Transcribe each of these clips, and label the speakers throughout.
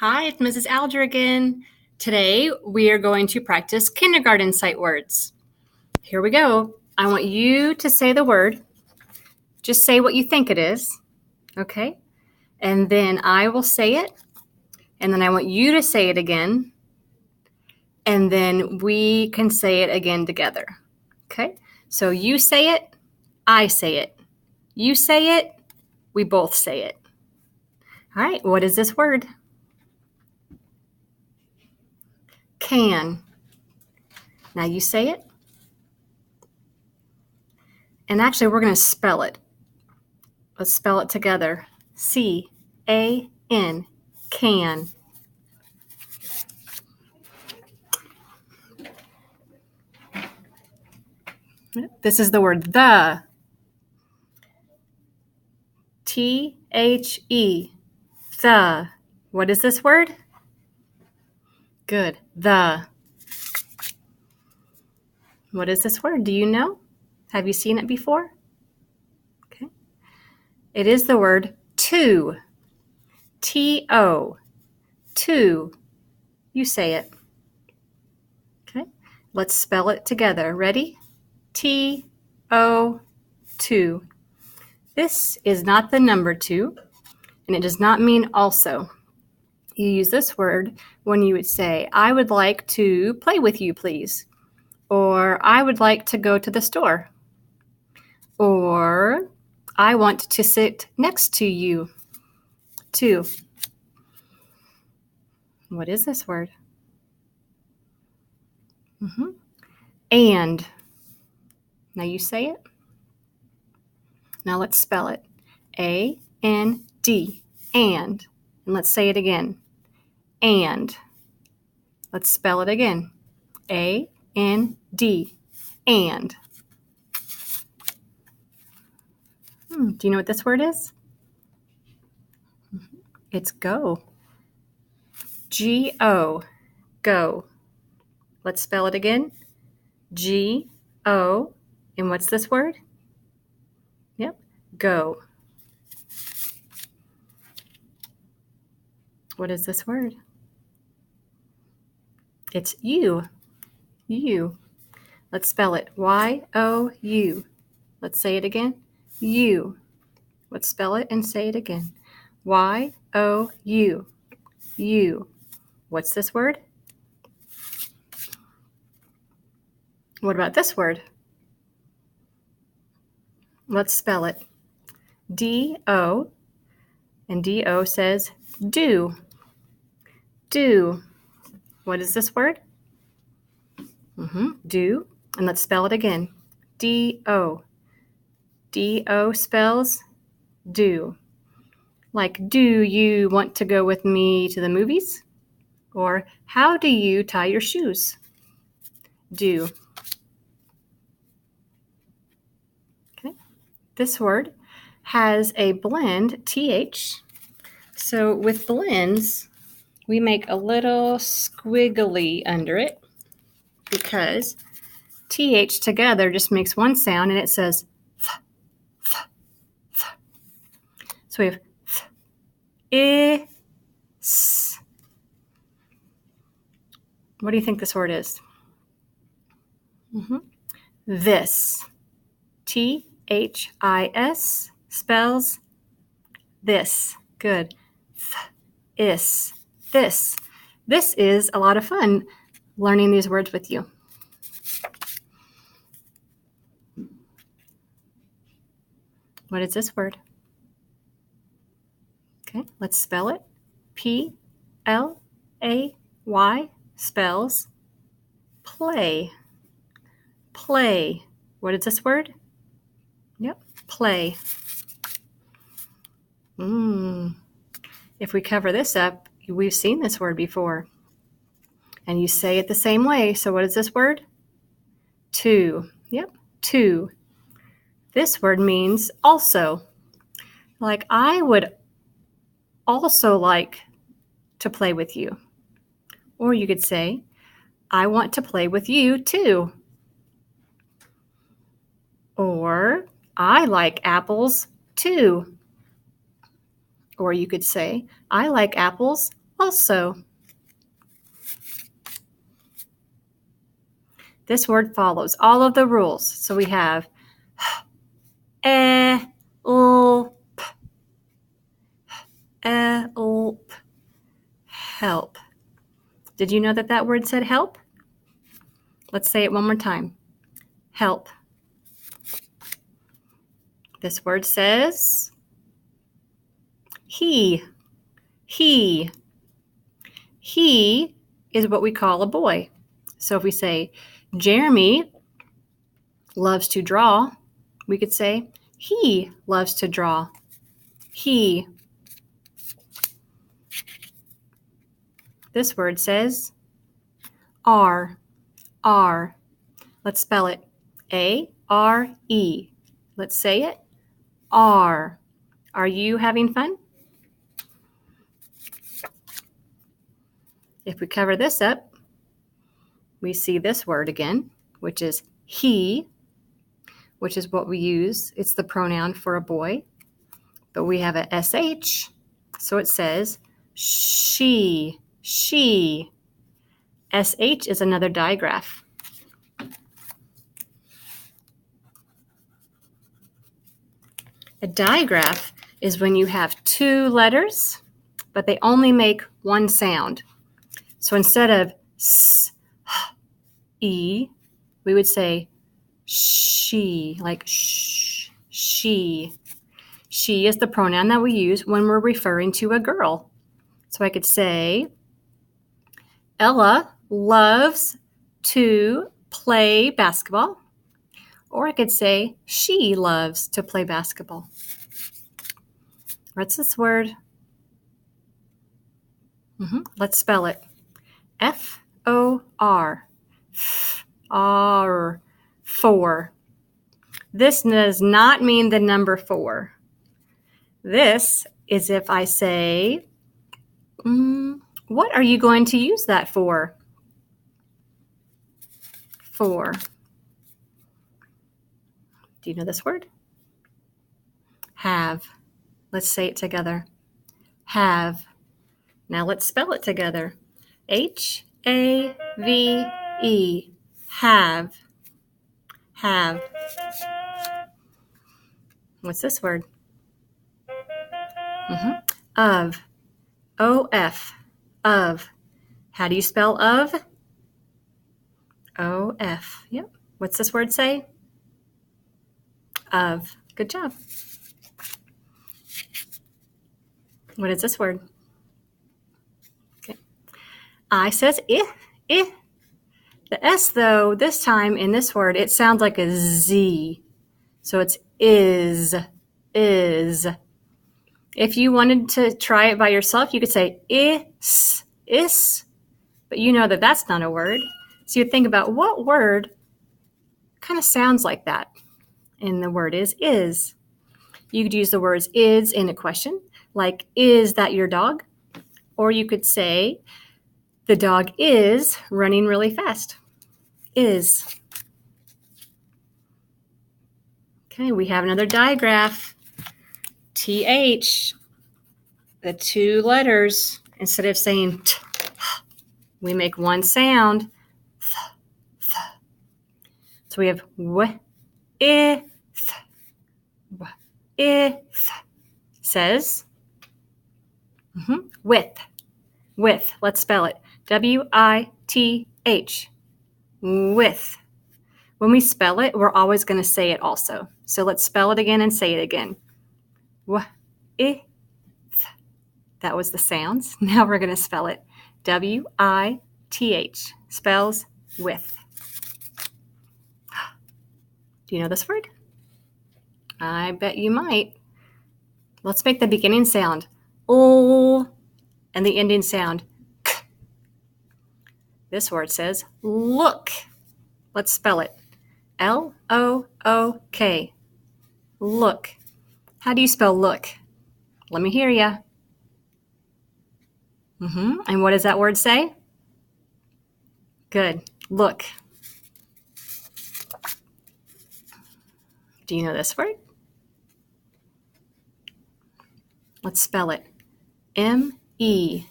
Speaker 1: Hi, it's Mrs. Alger again. Today we are going to practice kindergarten sight words. Here we go. I want you to say the word. Just say what you think it is, okay? And then I will say it, and then I want you to say it again, and then we can say it again together, okay? So you say it, I say it. You say it, we both say it. All right, what is this word? Can. Now you say it. And actually, we're going to spell it. Let's spell it together. C-A-N, can. This is the word the. T-H-E, the. What is this word? Good, the. What is this word? Do you know? Have you seen it before? Okay. It is the word to. T-O, to. You say it. Okay. Let's spell it together. Ready? T-O, to. This is not the number two, and it does not mean also. You use this word when you would say, I would like to play with you, please. Or I would like to go to the store. Or I want to sit next to you, too. What is this word? And. Now you say it. Now let's spell it. A-N-D. And. And let's say it again. And. Let's spell it again. A-N-D. And. Do you know what this word is? It's go. G-O. Go. Let's spell it again. G-O. And what's this word? Yep. Go. What is this word? It's you. You. Let's spell it. Y-O-U. Let's say it again. You. Let's spell it and say it again. Y-O-U. You. What's this word? What about this word? Let's spell it. D-O. And D-O says do. Do. What is this word? Do. And let's spell it again. D-O. D-O spells do. Like, do you want to go with me to the movies? Or how do you tie your shoes? Do. Okay. This word has a blend, TH. So with blends, we make a little squiggly under it because TH together just makes one sound and it says th, th, th. So we have th, I, s. What do you think this word is? This. T-H-I-S spells this. Good. Is. This. This is a lot of fun learning these words with you. What is this word? Okay, let's spell it. P-L-A-Y spells play. Play. What is this word? Yep, play. If we cover this up, we've seen this word before. And you say it the same way. So what is this word? To. Yep, to. This word means also. Like, I would also like to play with you. Or you could say, I want to play with you too. Or, I like apples too. Or you could say, I like apples also. This word follows all of the rules. So we have help, help. Did you know that that word said help? Let's say it one more time. Help. This word says he. He. He is what we call a boy. So if we say Jeremy loves to draw, we could say he loves to draw. He. This word says are. Are. Let's spell it. A-R-E. Let's say it. Are. Are you having fun? If we cover this up, we see this word again, which is he, which is what we use. It's the pronoun for a boy, but we have a SH, so it says she, she. SH is another digraph. A digraph is when you have two letters, but they only make one sound. So instead of s, e, we would say she, like shh, she. She is the pronoun that we use when we're referring to a girl. So I could say, Ella loves to play basketball. Or I could say, she loves to play basketball. What's this word? Let's spell it. F-O-R. R. Four. This does not mean the number 4. This is if I say, what are you going to use that for? 4. Do you know this word? Have. Let's say it together. Have. Now let's spell it together. H-A-V-E. Have. Have. What's this word? Of. O-F. Of. How do you spell of? O-F. Yep. What's this word say? Of. Good job. What is this word? Okay. I says I. The S, though, this time in this word, it sounds like a Z. So it's is. If you wanted to try it by yourself, you could say is, but you know that that's not a word. So you think about what word kind of sounds like that. And the word is. You could use the words is in a question, like, is that your dog? Or you could say, the dog is running really fast. Is. Okay, we have another digraph. TH, the 2 letters, instead of saying t, we make one sound. Th. So we have w, I, th, w, I, th. Says with. Let's spell it. W-I-T-H. With. When we spell it, we're always going to say it also. So let's spell it again and say it again. W, I, th. That was the sounds. Now we're going to spell it. W-I-T-H. Spells with. Do you know this word? I bet you might. Let's make the beginning sound O and the ending sound K. This word says look. Let's spell it. L-O-O-K. Look. How do you spell look? Let me hear ya. And what does that word say? Good. Look. Do you know this word? Let's spell it. M-E.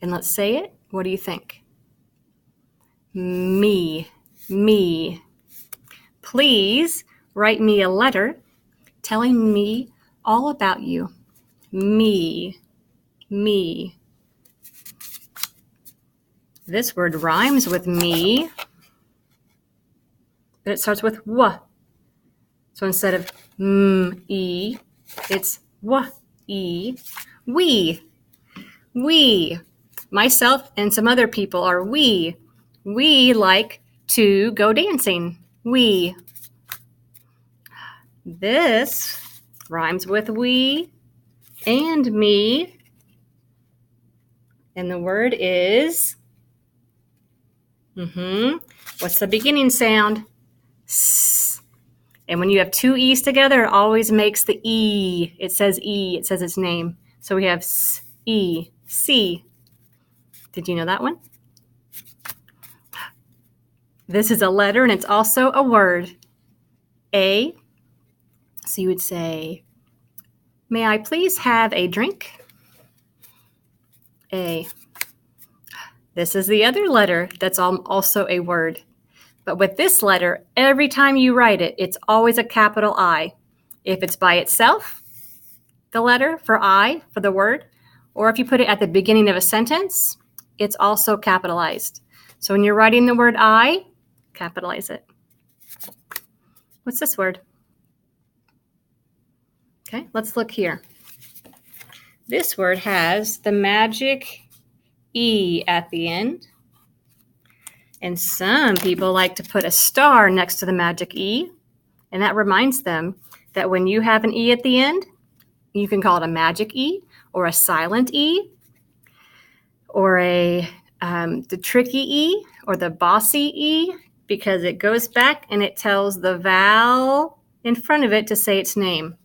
Speaker 1: And let's say it. What do you think? Me, me. Please write me a letter telling me all about you. Me, me. This word rhymes with me, but it starts with w. So instead of e, it's w-e. We. Myself and some other people are we. We like to go dancing. We. This rhymes with we and me. And the word is, what's the beginning sound? S. And when you have two E's together, it always makes the E. It says E. It says its name. So we have S, E, C. Did you know that one? This is a letter, and it's also a word. A. So you would say, may I please have a drink? A. This is the other letter that's also a word. But with this letter, every time you write it, it's always a capital I. If it's by itself, the letter for I, for the word, or if you put it at the beginning of a sentence, it's also capitalized. So when you're writing the word I, capitalize it. What's this word? Okay, let's look here. This word has the magic E at the end. And some people like to put a star next to the magic E, and that reminds them that when you have an E at the end, you can call it a magic E or a silent E or the tricky E or the bossy E, because it goes back and it tells the vowel in front of it to say its name.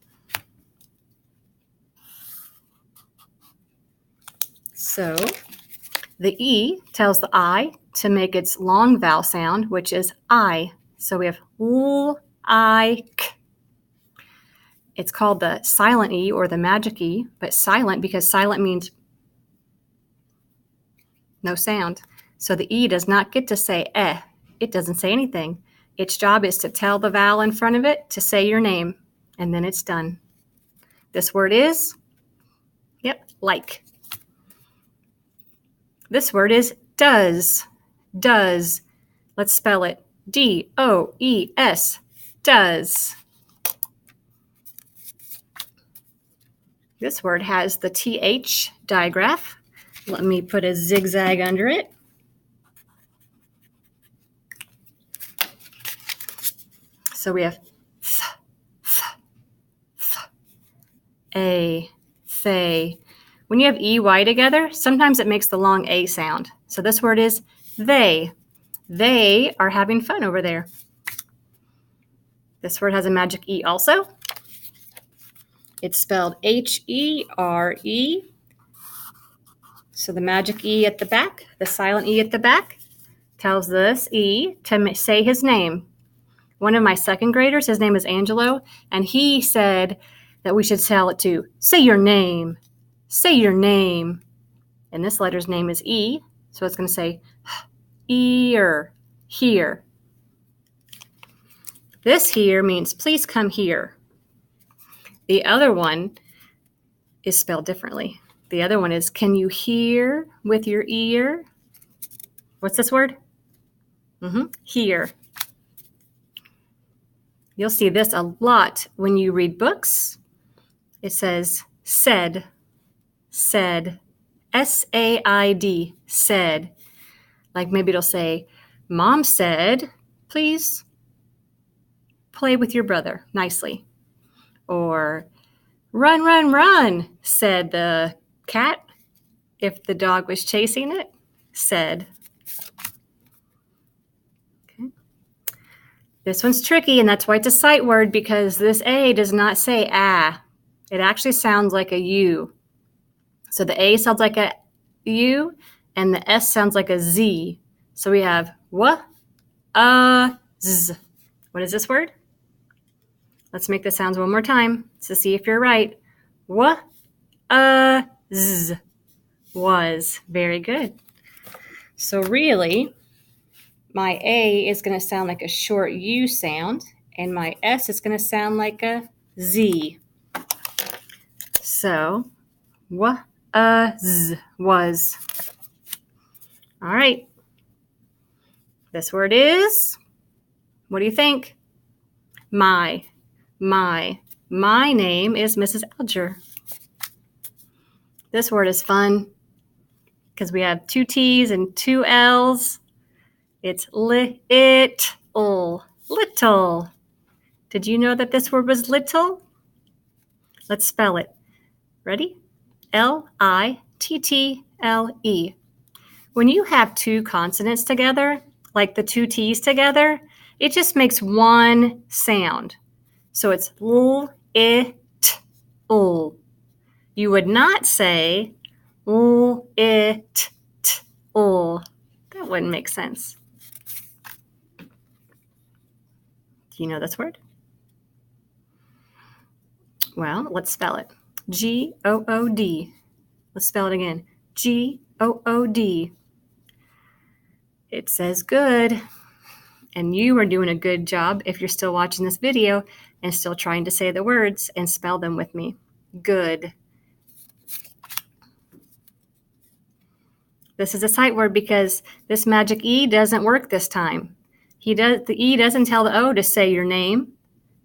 Speaker 1: So the E tells the I to make its long vowel sound, which is I. So we have L, I, K. It's called the silent E or the magic E, but silent because silent means no sound. So the E does not get to say eh. It doesn't say anything. Its job is to tell the vowel in front of it to say your name, and then it's done. This word is, like. This word is does. Does. Let's spell it. D-O-E-S. Does. This word has the TH digraph. Let me put a zigzag under it. So we have a, they. When you have EY together, sometimes it makes the long A sound. So this word is they. They are having fun over there. This word has a magic E also. It's spelled H-E-R-E. So the magic E at the back, the silent E at the back, tells this E to say his name. One of my second graders, his name is Angelo, and he said that we should tell it to say your name. Say your name. And this letter's name is E, so it's going to say ear, here. This here means please come here. The other one is spelled differently. The other one is can you hear with your ear? What's this word? Hear. You'll see this a lot when you read books. It says said, said, S-A-I-D, said. Like maybe it'll say, Mom said, please play with your brother nicely. Or run, run, run, said the cat. If the dog was chasing it, said. Okay. This one's tricky, and that's why it's a sight word, because this A does not say ah. It actually sounds like a U. So the A sounds like a U, and the S sounds like a Z. So we have z. What is this word? Let's make the sounds one more time to see if you're right. Z. Was. Very good. So really, my A is going to sound like a short U sound, and my S is going to sound like a Z. So, was. All right. This word is, what do you think? My. My name is Mrs. Alger. This word is fun because we have 2 T's and 2 L's. It's little. Little. Did you know that this word was little? Let's spell it. Ready? Little. When you have 2 consonants together, like the 2 T's together, it just makes one sound. So it's l, it, l. You would not say l, it, l. That wouldn't make sense. Do you know this word? Well, let's spell it. G-O-O-D. Let's spell it again. G-O-O-D. It says good. And you are doing a good job if you're still watching this video and still trying to say the words and spell them with me. Good. This is a sight word because this magic E doesn't work this time. The E doesn't tell the O to say your name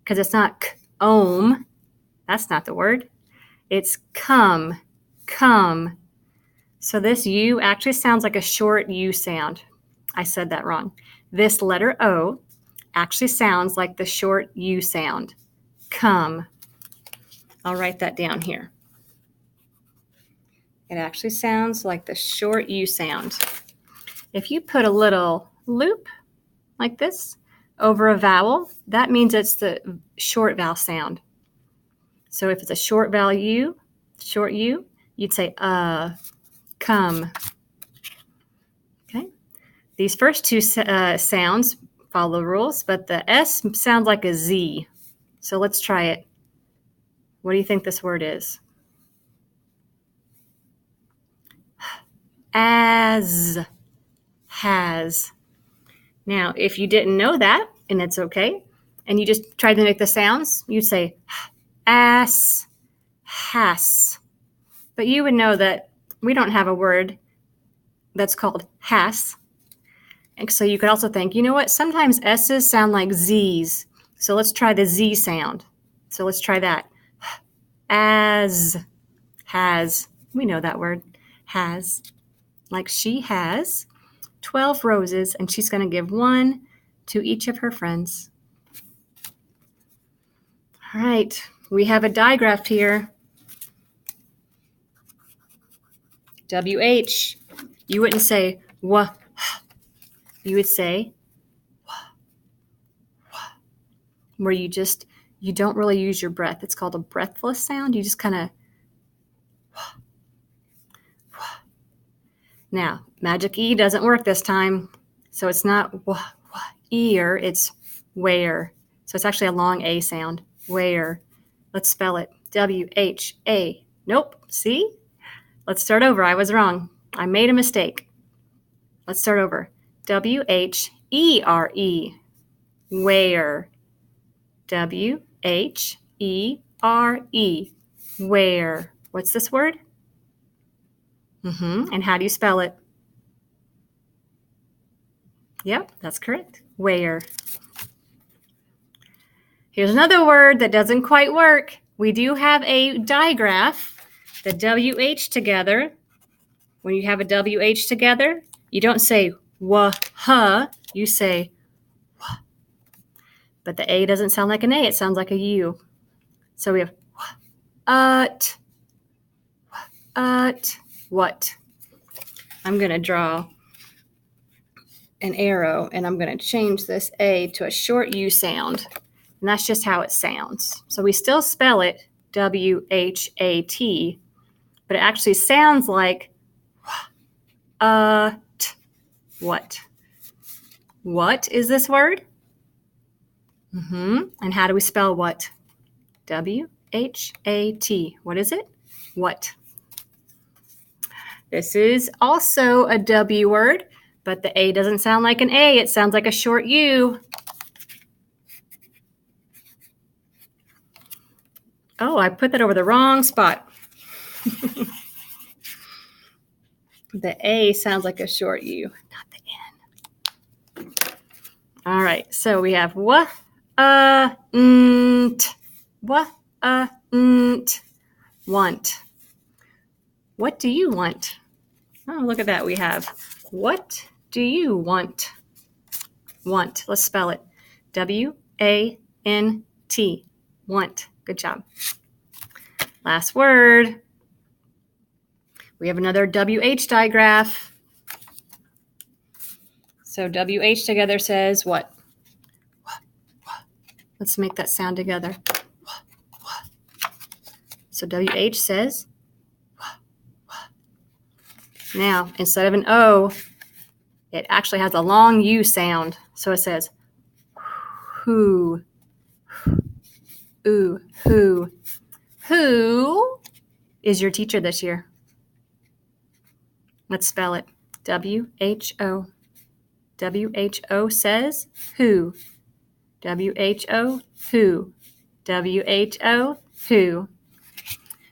Speaker 1: because it's not k-ome. That's not the word. It's come. Come. So this U actually sounds like a short U sound. I said that wrong. This letter O actually sounds like the short U sound. Come. I'll write that down here. It actually sounds like the short U sound. If you put a little loop like this over a vowel, that means it's the short vowel sound. So if it's a short vowel U, short U, you'd say come. Okay. These first 2 sounds follow the rules, but the S sounds like a Z. So let's try it. What do you think this word is? As. Has. Now, if you didn't know that, and it's okay, and you just tried to make the sounds, you'd say ass, has. But you would know that we don't have a word that's called has. And so you could also think, you know what? Sometimes S's sound like Z's. So let's try the Z sound. So let's try that. As. Has. We know that word. Has. Like she has 12 roses and she's going to give 1 to each of her friends. All right. We have a digraph here. WH. You wouldn't say wah. You would say wah, wah, where you don't really use your breath. It's called a breathless sound. You just kind of wah, wah. Now, magic E doesn't work this time. So it's not wah, wah, ear, it's where. So it's actually a long A sound. Where. Let's spell it. W-H-A. Nope. See? Let's start over. I was wrong. I made a mistake. Let's start over. W-H-E-R-E. Where. W-H-E-R-E. Where. What's this word? And how do you spell it? Yep, that's correct. Where. Here's another word that doesn't quite work. We do have a digraph. The WH together. When you have a WH together, you don't say wah-huh, you say wah. But the A doesn't sound like an A, it sounds like a U. So we have what? What? I'm going to draw an arrow and I'm going to change this A to a short U sound. And that's just how it sounds. So we still spell it W-H-A-T, but it actually sounds like what? What is this word? And how do we spell what? W-H-A-T. What is it? What? This is also a W word, but the A doesn't sound like an A. It sounds like a short U. Oh, I put that over the wrong spot. The A sounds like a short U, not the N. All right, so we have want. What do you want? Oh, look at that. We have what do you want? Want. Let's spell it. W-A-N-T. Want. Good job. Last word. We have another WH digraph. So WH together says what? Let's make that sound together. So WH says. Now, instead of an O, it actually has a long U sound. So it says who. Ooh, who. Who is your teacher this year? Let's spell it. W-H-O. W-H-O says who. W-H-O, who. W-H-O, who.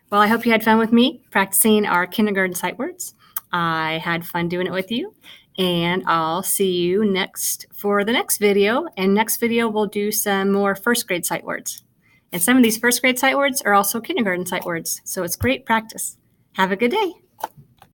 Speaker 1: Well, I hope you had fun with me practicing our kindergarten sight words. I had fun doing it with you, and I'll see you next for the next video. And next video, we'll do some more first grade sight words. And some of these first grade sight words are also kindergarten sight words, so it's great practice. Have a good day.